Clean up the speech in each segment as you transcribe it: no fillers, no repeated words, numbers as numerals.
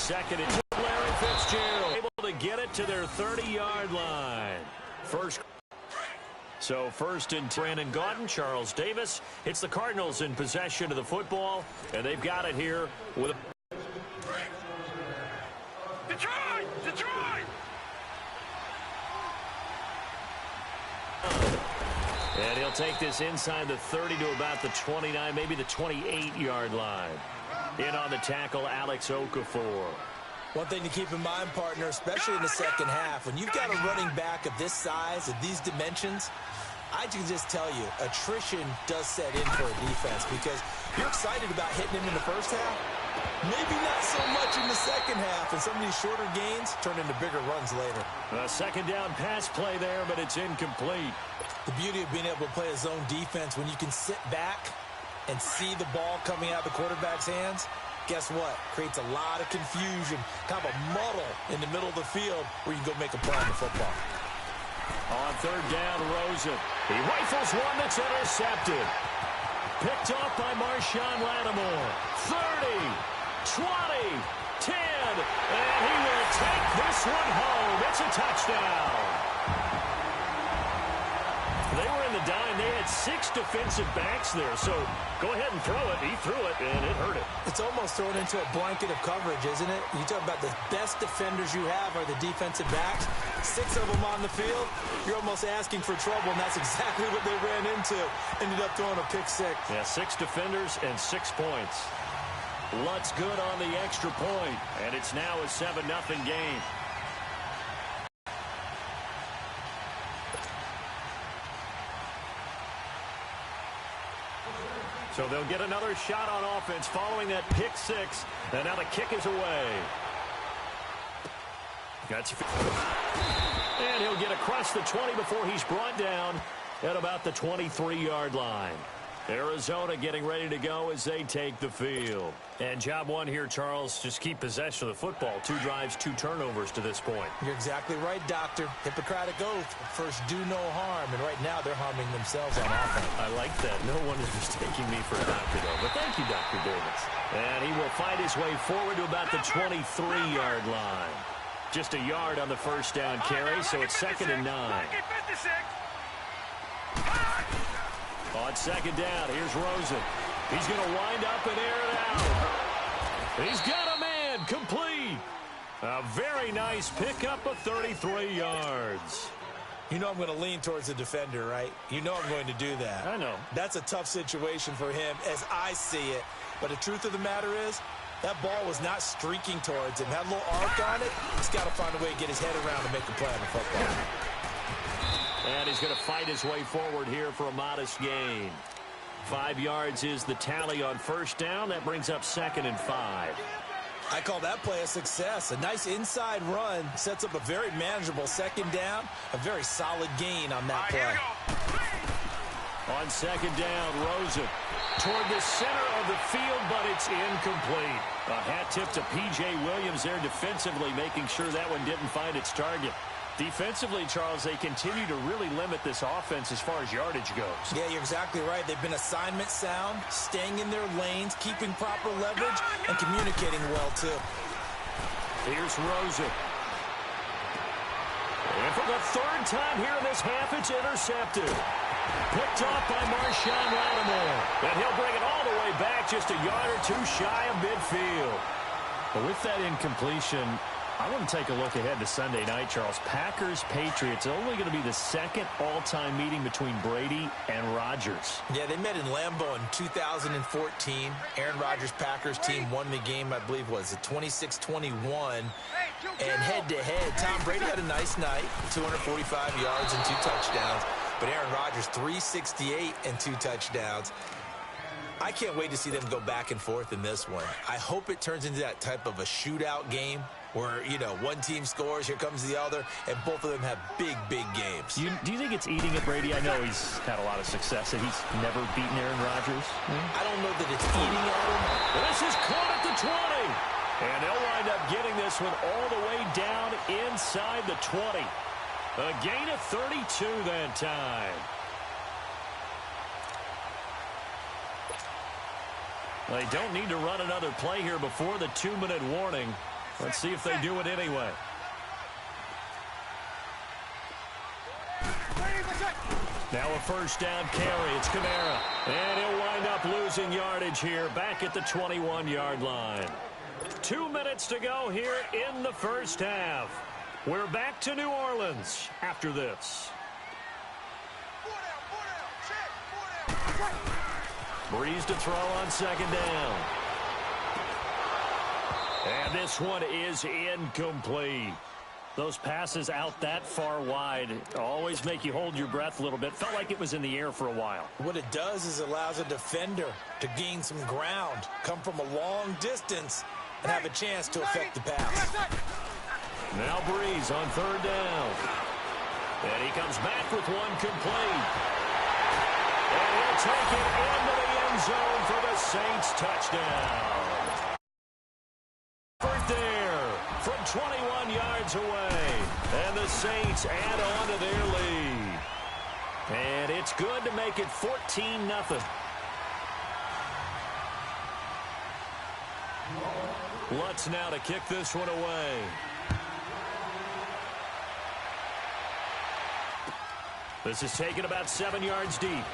second and Larry Fitzgerald able to get it to their 30-yard line. So first and Brandon Gaudin, Charles Davis. It's the Cardinals in possession of the football, and they've got it here with a... Detroit! Detroit! And he'll take this inside the 30 to about the 29, maybe the 28-yard line. In on the tackle, Alex Okafor. One thing to keep in mind, partner, especially in the second half, when you've got a running back of this size, of these dimensions, I can just tell you, attrition does set in for a defense because you're excited about hitting him in the first half. Maybe not so much in the second half, and some of these shorter gains turn into bigger runs later. A second down pass play there, but it's incomplete. The beauty of being able to play a zone defense when you can sit back and see the ball coming out of the quarterback's hands, guess what? Creates a lot of confusion, kind of a muddle in the middle of the field where you can go make a play on the football. On third down, Rosen. He rifles one that's intercepted. Picked off by Marshawn Lattimore. 30, 20, 10, and he will take this one home. It's a touchdown. They were in the dime. They had 6 defensive backs there, so go ahead and throw it. He threw it, and it hurt it. It's almost thrown into a blanket of coverage, isn't it? You talk about the best defenders you have are the defensive backs. 6 of them on the field. You're almost asking for trouble, and that's exactly what they ran into. Ended up throwing a pick 6. Yeah, 6 defenders and 6 points. Lutz good on the extra point, and it's now a 7-0 game. So they'll get another shot on offense following that pick 6. And now the kick is away. And he'll get across the 20 before he's brought down at about the 23-yard line. Arizona getting ready to go as they take the field. And job one here, Charles, just keep possession of the football. 2 drives, 2 turnovers to this point. You're exactly right, Doctor. Hippocratic oath. First, do no harm. And right now, they're harming themselves on offense. I like that. No one is mistaking me for a doctor, though. But thank you, Dr. Davis. And he will fight his way forward to about the 23-yard line. Just a yard on the first down carry, so it's 2nd and 9. On second down, here's Rosen. He's going to wind up and air it out. He's got a man, complete. A very nice pickup of 33 yards. You know I'm going to lean towards the defender, right? You know I'm going to do that. I know. That's a tough situation for him as I see it. But the truth of the matter is, that ball was not streaking towards him. Had a little arc on it. He's got to find a way to get his head around and make a play on the football. And he's going to fight his way forward here for a modest gain. 5 yards is the tally on first down. That brings up 2nd and 5. I call that play a success. A nice inside run sets up a very manageable second down. A very solid gain on that play. On second down, Rosen toward the center of the field, but it's incomplete. A hat tip to P.J. Williams there defensively, making sure that one didn't find its target. Defensively, Charles, they continue to really limit this offense as far as yardage goes. Yeah, you're exactly right. They've been assignment sound, staying in their lanes, keeping proper leverage, and communicating well, too. Here's Rosen. And for the 3rd time here in this half, it's intercepted. Picked off by Marshawn Lattimore. And he'll bring it all the way back just a yard or 2 shy of midfield. But with that incompletion, I want to take a look ahead to Sunday night, Charles. Packers-Patriots, only going to be the 2nd all-time meeting between Brady and Rodgers. Yeah, they met in Lambeau in 2014. Aaron Rodgers' Packers team won the game, I believe, was it 26-21. And head-to-head, Tom Brady had a nice night, 245 yards and 2 touchdowns. But Aaron Rodgers, 368 and 2 touchdowns. I can't wait to see them go back and forth in this one. I hope it turns into that type of a shootout game where, you know, one team scores, here comes the other, and both of them have big, big games. Do you think it's eating at Brady? I know he's had a lot of success, and he's never beaten Aaron Rodgers. I don't know that it's eating at him. This is caught at the 20. And they'll wind up getting this one all the way down inside the 20. A gain of 32 that time. They don't need to run another play here before the 2-minute warning. Let's see if they do it anyway. Now a first down carry. It's Kamara. And he'll wind up losing yardage here back at the 21-yard line. 2 minutes to go here in the first half. We're back to New Orleans after this. Breeze to throw on second down. And this one is incomplete. Those passes out that far wide always make you hold your breath a little bit. Felt like it was in the air for a while. What it does is allows a defender to gain some ground, come from a long distance, and have a chance to affect the pass. Now Breeze on third down. And he comes back with one complete. And he'll take it into the end zone for the Saints touchdown. There from 21 yards away. And the Saints add on to their lead. And it's good to make it 14-0. Lutz now to kick this one away. This is taken about 7 yards deep.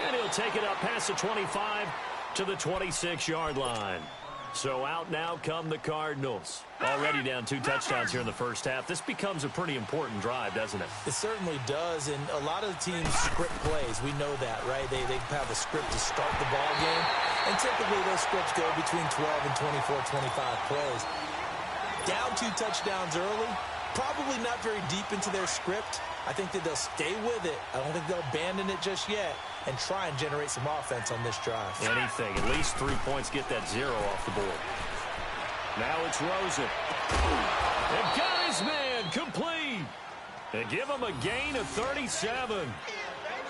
And he'll take it up past the 25 to the 26-yard line. So out now come the Cardinals. Already down 2 touchdowns here in the first half. This becomes a pretty important drive, doesn't it? It certainly does, and a lot of the teams script plays. We know that, right? They have a script to start the ball game, and typically those scripts go between 12 and 24, 25 plays. Down 2 touchdowns early, probably not very deep into their script. I think that they'll stay with it. I don't think they'll abandon it just yet and try and generate some offense on this drive. Anything. At least 3 points, get that 0 off the board. Now it's Rosen. And got his man complete. And give him a gain of 37.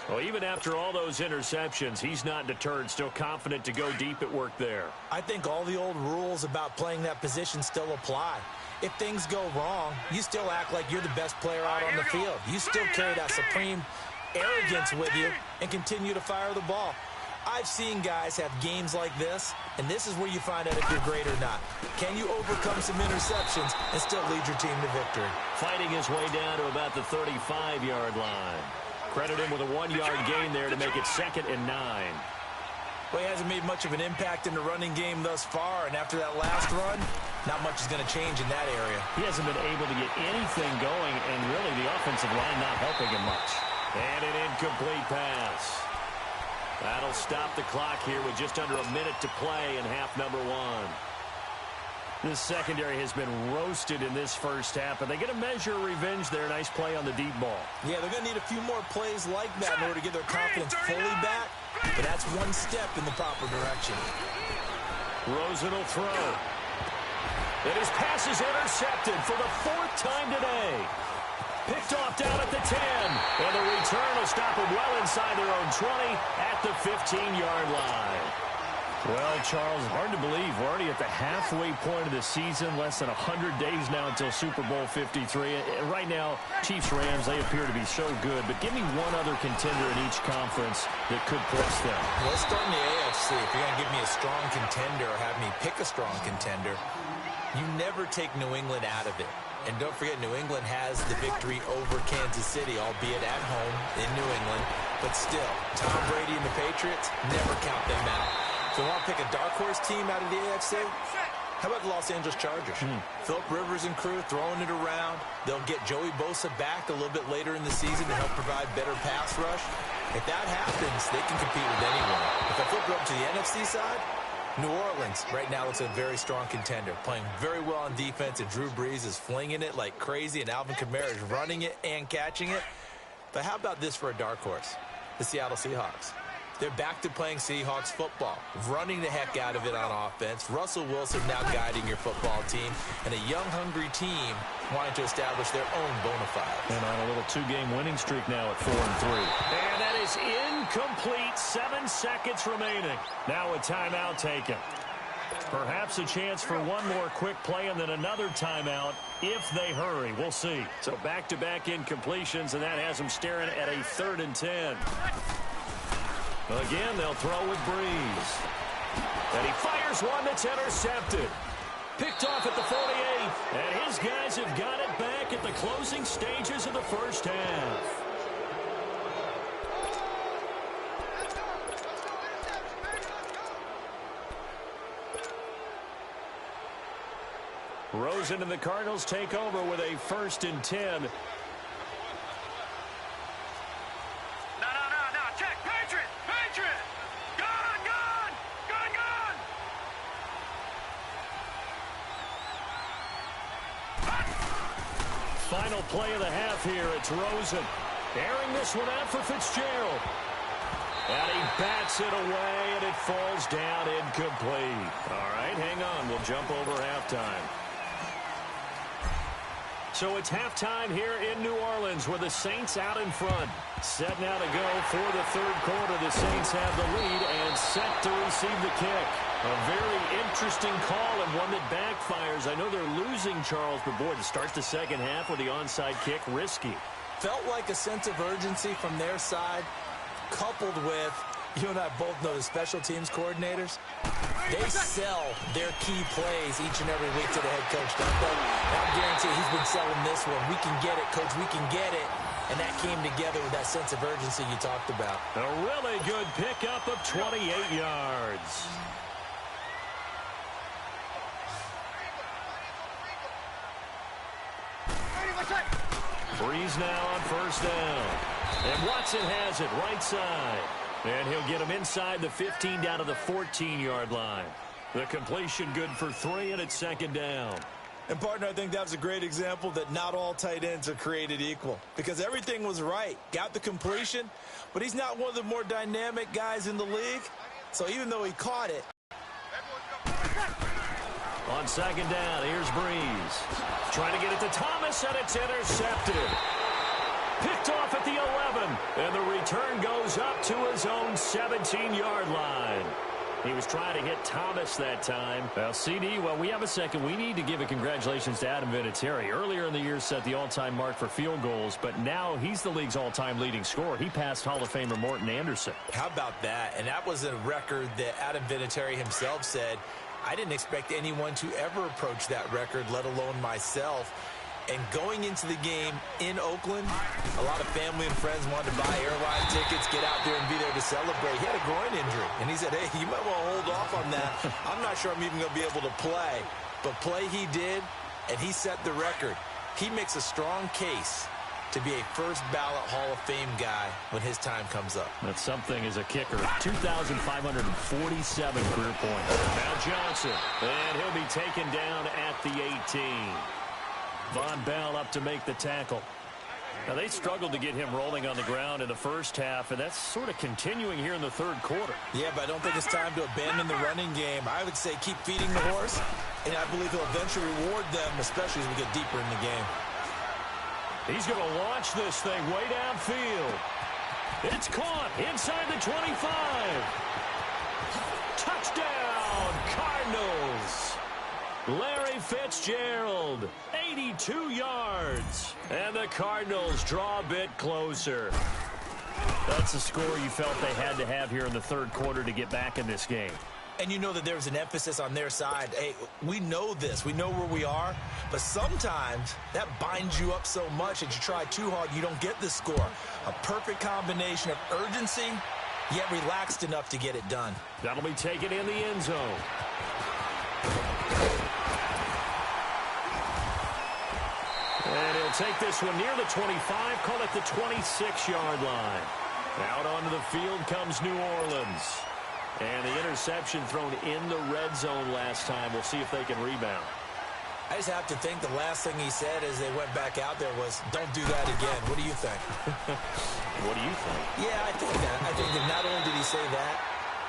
Well, even after all those interceptions, he's not deterred, still confident to go deep at work there. I think all the old rules about playing that position still apply. If things go wrong, you still act like you're the best player out on the field. You still carry that supreme arrogance with you and continue to fire the ball. I've seen guys have games like this, and this is where you find out if you're great or not. Can you overcome some interceptions and still lead your team to victory? Fighting his way down to about the 35-yard line. Credit him with a 1-yard gain there to make it 2nd and 9. Well, he hasn't made much of an impact in the running game thus far, and after that last run, not much is going to change in that area. He hasn't been able to get anything going, and really the offensive line not helping him much. And an incomplete pass. That'll stop the clock here with just under a minute to play in half number 1. This secondary has been roasted in this first half, and they get a measure of revenge there. Nice play on the deep ball. Yeah, they're going to need a few more plays like that in order to get their confidence fully back, but that's one step in the proper direction. Rosen will throw. And his pass is intercepted for the 4th time today. Picked off down at the 10. And the return will stop him well inside their own 20 at the 15-yard line. Well, Charles, hard to believe we're already at the halfway point of the season, less than 100 days now until Super Bowl 53. Right now, Chiefs-Rams, they appear to be so good, but give me one other contender in each conference that could push them. Well, let's start in the AFC. If you're going to give me a strong contender or have me pick a strong contender, you never take New England out of it. And don't forget, New England has the victory over Kansas City, albeit at home in New England. But still, Tom Brady and the Patriots, never count them out. So I want to pick a dark horse team out of the AFC. How about the Los Angeles Chargers? Philip Rivers and crew throwing it around. They'll get Joey Bosa back a little bit later in the season to help provide better pass rush. If that happens, they can compete with anyone. If I flip it up to the NFC side, New Orleans right now looks a very strong contender, playing very well on defense, and Drew Brees is flinging it like crazy, and Alvin Kamara is running it and catching it. But how about this for a dark horse? The Seattle Seahawks. They're back to playing Seahawks football, running the heck out of it on offense. Russell Wilson now guiding your football team, and a young, hungry team wanting to establish their own bona fides. And on a little 2-game winning streak now at 4-3. And that is incomplete. 7 seconds remaining. Now a timeout taken. Perhaps a chance for one more quick play and then another timeout if they hurry. We'll see. So back-to-back incompletions, and that has them staring at a 3rd and 10. Again, they'll throw with Breeze. And he fires one that's intercepted. Picked off at the 48. And his guys have got it back at the closing stages of the first half. Rosen and the Cardinals take over with a 1st and 10. No. Check. Patriot. Gun. Final play of the half here. It's Rosen. Airing this one out for Fitzgerald. And he bats it away, and it falls down incomplete. All right, hang on. We'll jump over halftime. So it's halftime here in New Orleans with the Saints out in front. Set now to go for the third quarter. The Saints have the lead and set to receive the kick. A very interesting call and one that backfires. I know they're losing, Charles, but boy, to start the second half with the onside kick, risky. Felt like a sense of urgency from their side, coupled with, you and I both know the special teams coordinators. They sell their key plays each and every week to the head coach, don't they? And I guarantee he's been selling this one. We can get it, coach. We can get it. And that came together with that sense of urgency you talked about. A really good pickup of 28 yards. Breeze now on 1st down. And Watson has it right side. And he'll get him inside the 15 down to the 14-yard line. The completion good for 3, and it's 2nd down. And, partner, I think that was a great example that not all tight ends are created equal. Because everything was right. Got the completion, but he's not one of the more dynamic guys in the league. So even though he caught it. On 2nd down, here's Breeze. Trying to get it to Thomas, and it's intercepted. Picked off at the 11, and the return goes up to his own 17-yard line. He was trying to hit Thomas that time. Well, CD, well, we have a second. We need to give a congratulations to Adam Vinatieri. Earlier in the year set the all-time mark for field goals, but now he's the league's all-time leading scorer. He passed Hall of Famer Morton Anderson. How about that? And that was a record that Adam Vinatieri himself said, I didn't expect anyone to ever approach that record, let alone myself. And going into the game in Oakland, a lot of family and friends wanted to buy airline tickets, get out there and be there to celebrate. He had a groin injury, and he said, hey, you might want to hold off on that. I'm not sure I'm even going to be able to play. But play he did, and he set the record. He makes a strong case to be a first-ballot Hall of Fame guy when his time comes up. That's something as a kicker. 2,547 career points. Now Johnson, and he'll be taken down at the 18. Von Bell up to make the tackle. Now, they struggled to get him rolling on the ground in the first half, and that's sort of continuing here in the third quarter. Yeah, but I don't think it's time to abandon the running game. I would say keep feeding the horse, and I believe he'll eventually reward them, especially as we get deeper in the game. He's going to launch this thing way downfield. It's caught inside the 25. Touchdown, Cardinals. Larry Fitzgerald, 82 yards. And the Cardinals draw a bit closer. That's the score you felt they had to have here in the third quarter to get back in this game. And you know that there was an emphasis on their side. Hey, we know this. We know where we are. But sometimes that binds you up so much that you try too hard, you don't get the score. A perfect combination of urgency, yet relaxed enough to get it done. That'll be taken in the end zone. And he'll take this one near the 25, call it the 26-yard line. Out onto the field comes New Orleans. And the interception thrown in the red zone last time. We'll see if they can rebound. I just have to think the last thing he said as they went back out there was, don't do that again. What do you think? What do you think? Yeah, I think that. I think that not only did he say that,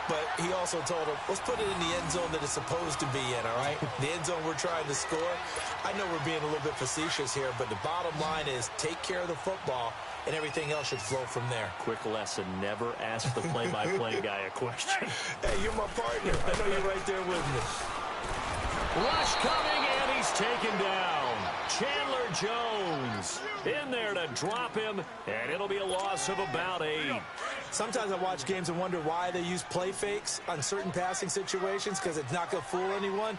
but he also told him, let's put it in the end zone that it's supposed to be in, all right? The end zone we're trying to score. I know we're being a little bit facetious here, but the bottom line is take care of the football, and everything else should flow from there. Quick lesson, never ask the play-by-play guy a question. Hey, you're my partner. I know you're right there with me. Rush coming, and he he's taken down. Chandler Jones in there to drop him, and it'll be a loss of about 8. Sometimes I watch games and wonder why they use play fakes on certain passing situations, because it's not going to fool anyone.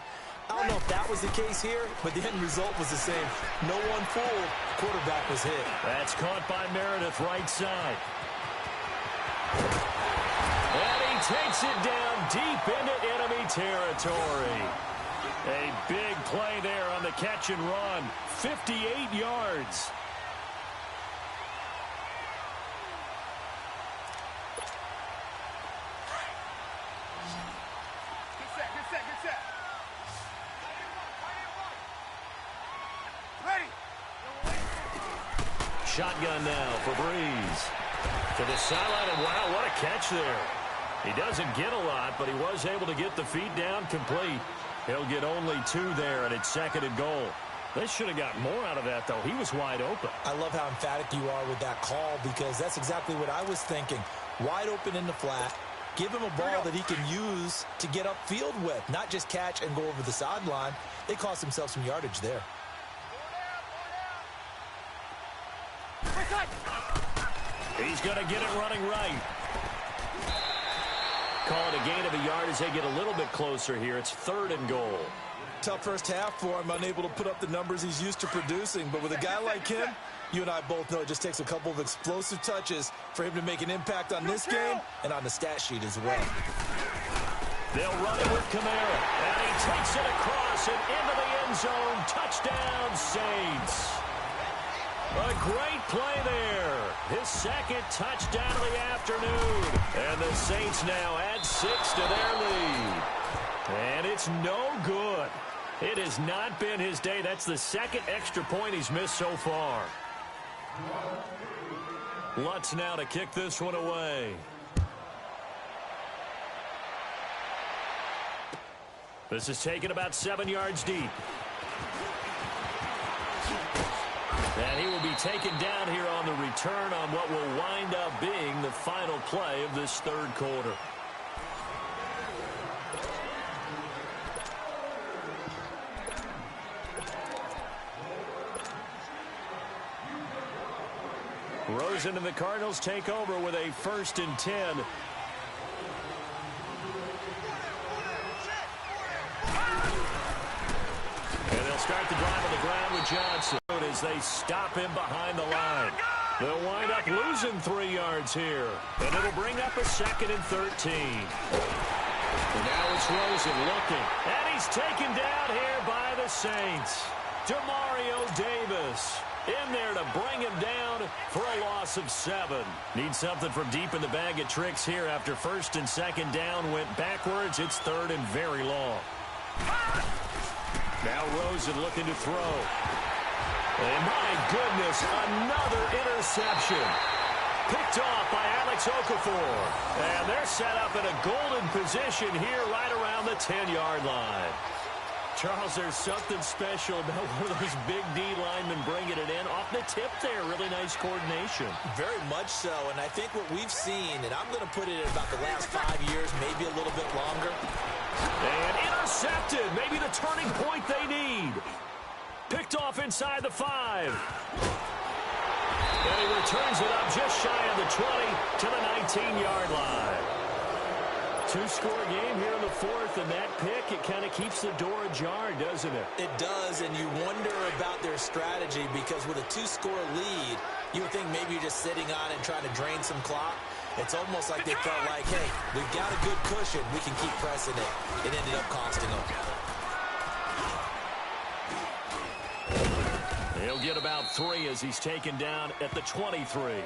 I don't know if that was the case here, but the end result was the same. No one fooled. Quarterback was hit. That's caught by Meredith, right side. And he takes it down deep into enemy territory. A big play there on the catch and run. 58 yards. Shotgun now for Breeze. To the sideline, and wow, what a catch there. He doesn't get a lot, but he was able to get the feet down complete. He'll get only 2 there, and it's 2nd and goal. They should have got more out of that, though. He was wide open. I love how emphatic you are with that call, because that's exactly what I was thinking. Wide open in the flat. Give him a ball that he can use to get upfield with, not just catch and go over the sideline. They cost themselves some yardage there. He's going to get it running right. Call it a gain of a yard as they get a little bit closer here. It's 3rd and goal. Tough first half for him, unable to put up the numbers he's used to producing. But with a guy like him, you and I both know it just takes a couple of explosive touches for him to make an impact on this game and on the stat sheet as well. They'll run it with Kamara, and he takes it across and into the end zone. Touchdown, Saints. A great play there. His 2nd touchdown of the afternoon. And the Saints now add 6 to their lead. And it's no good. It has not been his day. That's the 2nd extra point he's missed so far. Lutz now to kick this one away. This is taken about 7 yards deep. And he will be taken down here on the return on what will wind up being the final play of this 3rd quarter. Rosen and the Cardinals take over with a 1st and 10. And they'll start the drive on the ground with Johnson as they stop him behind the line. They'll wind up losing 3 yards here. And it'll bring up a 2nd and 13. And now it's Rosen looking. And he's taken down here by the Saints. Demario Davis in there to bring him down for a loss of 7. Need something from deep in the bag of tricks here after 1st and 2nd down went backwards. It's 3rd and very long. Now Rosen looking to throw. And my goodness, another interception. Picked off by Alex Okafor. And they're set up in a golden position here right around the 10-yard line. Charles, there's something special about one of those big D linemen bringing it in. Off the tip there, really nice coordination. Very much so, and I think what we've seen, and I'm going to put it at about the last 5 years, maybe a little bit longer. And intercepted, maybe the turning point they need. Picked off inside the 5. And he returns it up just shy of the 20 to the 19-yard line. 2-score game here in the 4th, and that pick, it kind of keeps the door ajar, doesn't it? It does, and you wonder about their strategy, because with a 2-score lead, you would think maybe you're just sitting on and trying to drain some clock. It's almost like they felt like, hey, we've got a good cushion. We can keep pressing it. It ended up costing them. He'll get about 3 as he's taken down at the 23.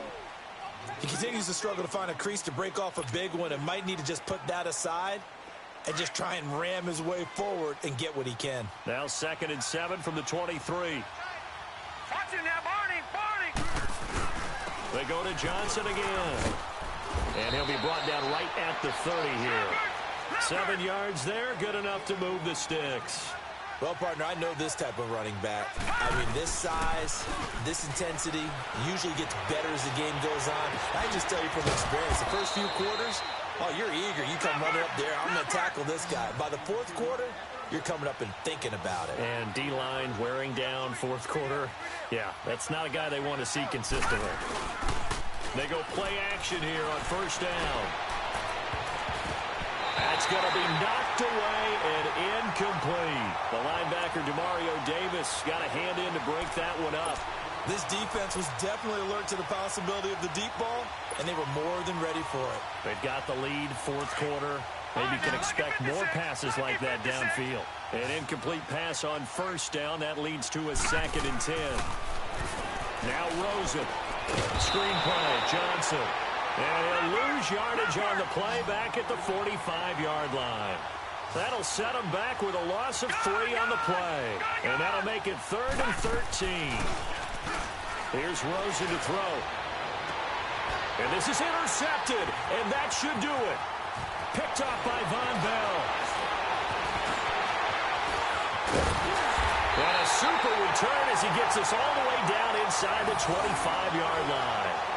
He continues to struggle to find a crease to break off a big one, and might need to just put that aside and just try and ram his way forward and get what he can. Now 2nd and 7 from the 23. Watch it now, Barney! They go to Johnson again. And he'll be brought down right at the 30 here. 7 yards there, good enough to move the sticks. Well, partner, I know this type of running back. I mean, this size, this intensity usually gets better as the game goes on. I can just tell you from experience, the first few quarters, oh, you're eager. You come running up there, I'm going to tackle this guy. By the 4th quarter, you're coming up and thinking about it. And D-line wearing down fourth quarter. Yeah, that's not a guy they want to see consistently. They go play action here on first down. That's going to be knocked away and incomplete. The linebacker, Demario Davis, got a hand in to break that one up. This defense was definitely alert to the possibility of the deep ball, and they were more than ready for it. They've got the lead fourth quarter. Maybe can expect more passes like that downfield. An incomplete pass on first down. That leads to a 2nd and 10. Now Rosen. Screen play, Johnson. And he'll lose yardage on the play back at the 45-yard line. That'll set him back with a loss of 3 on the play. And that'll make it 3rd and 13. Here's Rosen to throw. And this is intercepted. And that should do it. Picked off by Von Bell. And a super return as he gets us all the way down inside the 25-yard line.